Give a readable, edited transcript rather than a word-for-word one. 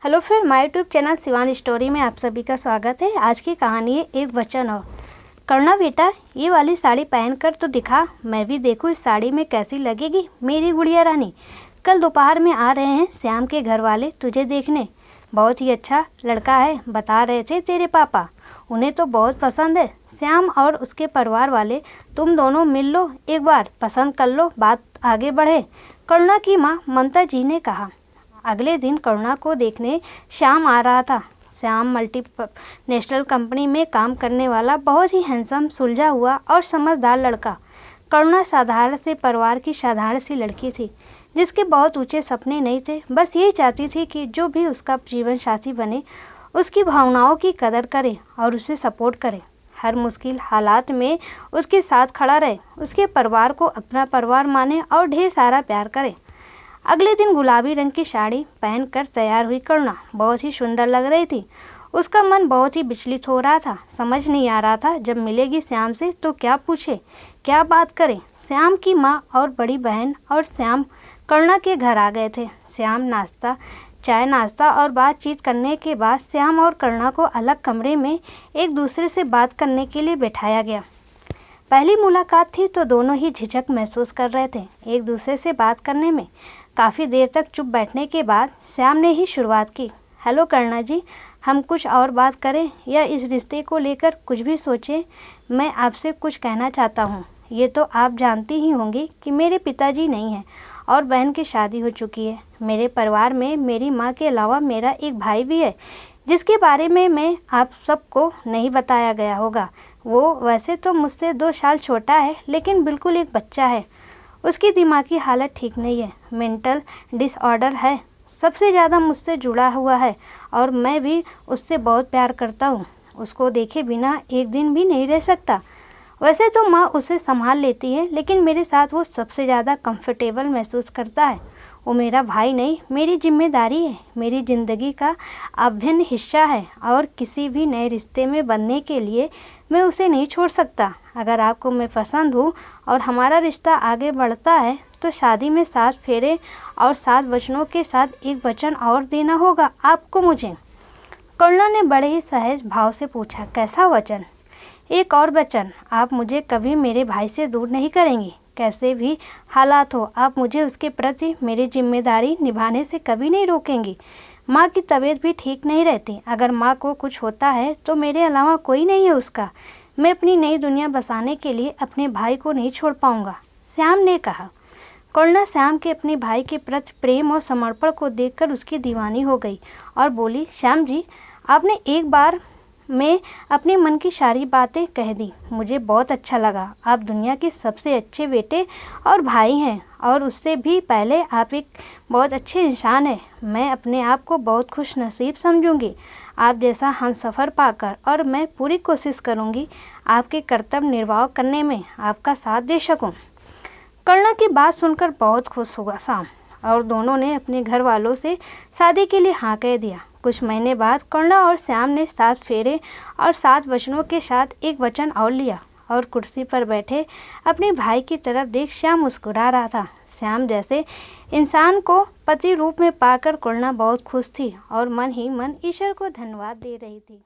Hello friend, my YouTube channel Shivani story में आप सभी का स्वागत है। आज की कहानी है एक वचन और। करुणा बेटा, ये वाली साड़ी पहनकर तो दिखा, मैं भी देखूँ इस साड़ी में कैसी लगेगी मेरी गुड़िया रानी। कल दोपहर में आ रहे हैं श्याम के घर वाले तुझे देखने। बहुत ही अच्छा लड़का है, बता रहे थे तेरे पापा। उन्हें तो बहुत पसंद है। श्याम और उसके परिवार वाले, तुम दोनों मिल लो, एक बार पसंद कर लो, बात आगे बढ़े, करुणा की माँ ममता जी ने कहा। अगले दिन करुणा को देखने श्याम आ रहा था। श्याम मल्टीनेशनल कंपनी में काम करने वाला बहुत ही हैंडसम, सुलझा हुआ और समझदार लड़का। करुणा साधारण से परिवार की साधारण सी लड़की थी, जिसके बहुत ऊंचे सपने नहीं थे। बस यही चाहती थी कि जो भी उसका जीवन साथी बने, उसकी भावनाओं की कदर करे और उसे सपोर्ट करे। हर मुश्किल हालात में उसके साथ खड़ा रहे, उसके परिवार को अपना परिवार माने और ढेर सारा प्यार करे। अगले दिन गुलाबी रंग की साड़ी पहनकर तैयार हुई करुणा बहुत ही सुंदर लग रही थी। उसका मन बहुत ही विचलित हो रहा था। समझ नहीं आ रहा था जब मिलेगी श्याम से तो क्या पूछे, क्या बात करे। श्याम की माँ और बड़ी बहन और श्याम करुणा के घर आ गए थे। चाय नाश्ता और बातचीत करने के बाद श्याम और करुणा को अलग कमरे में एक दूसरे से बात करने के लिए बैठाया गया। पहली मुलाकात थी तो दोनों ही झिझक महसूस कर रहे थे एक दूसरे से बात करने में। काफ़ी देर तक चुप बैठने के बाद श्याम ने ही शुरुआत की। हेलो करुणा जी, हम कुछ और बात करें या इस रिश्ते को लेकर कुछ भी सोचें? मैं आपसे कुछ कहना चाहता हूँ। ये तो आप जानती ही होंगी कि मेरे पिताजी नहीं हैं और बहन की शादी हो चुकी है। मेरे परिवार में मेरी माँ के अलावा मेरा एक भाई भी है, जिसके बारे में मैं आप सबको नहीं बताया गया होगा। वो वैसे तो मुझसे 2 साल छोटा है, लेकिन बिल्कुल एक बच्चा है। उसकी दिमागी हालत ठीक नहीं है, मेंटल डिसऑर्डर है। सबसे ज़्यादा मुझसे जुड़ा हुआ है और मैं भी उससे बहुत प्यार करता हूँ। उसको देखे बिना एक दिन भी नहीं रह सकता। वैसे तो माँ उसे संभाल लेती है, लेकिन मेरे साथ वो सबसे ज़्यादा कंफर्टेबल महसूस करता है। वो मेरा भाई नहीं, मेरी जिम्मेदारी है, मेरी ज़िंदगी का अभिन्न हिस्सा है और किसी भी नए रिश्ते में बनने के लिए मैं उसे नहीं छोड़ सकता। अगर आपको मैं पसंद हूँ और हमारा रिश्ता आगे बढ़ता है तो शादी में 7 फेरे और 7 वचनों के साथ एक वचन और देना होगा आपको मुझे। करुणा ने बड़े ही सहज भाव से पूछा, कैसा वचन? एक और वचन, आप मुझे कभी मेरे भाई से दूर नहीं करेंगी। कैसे भी हालात हो, आप मुझे उसके प्रति मेरी जिम्मेदारी निभाने से कभी नहीं रोकेंगी। माँ की तबीयत भी ठीक नहीं रहती। अगर माँ को कुछ होता है तो मेरे अलावा कोई नहीं है उसका। मैं अपनी नई दुनिया बसाने के लिए अपने भाई को नहीं छोड़ पाऊँगा, श्याम ने कहा। करुणा श्याम के अपने भाई के प्रति प्रेम और समर्पण को देखकर उसकी दीवानी हो गई और बोली, श्याम जी, आपने एक बार में अपने मन की सारी बातें कह दी। मुझे बहुत अच्छा लगा। आप दुनिया के सबसे अच्छे बेटे और भाई हैं और उससे भी पहले आप एक बहुत अच्छे इंसान हैं। मैं अपने आप को बहुत खुश नसीब समझूंगी आप जैसा हमसफ़र पाकर, और मैं पूरी कोशिश करूंगी आपके कर्तव्य निर्वाह करने में आपका साथ दे सकूं। करुणा की बात सुनकर बहुत खुश हुआ श्याम और दोनों ने अपने घर वालों से शादी के लिए हाँ कह दिया। कुछ महीने बाद करुणा और श्याम ने 7 फेरे और 7 वचनों के साथ एक वचन और लिया और कुर्सी पर बैठे अपने भाई की तरफ देख श्याम मुस्कुरा रहा था। श्याम जैसे इंसान को पति रूप में पाकर करुणा बहुत खुश थी और मन ही मन ईश्वर को धन्यवाद दे रही थी।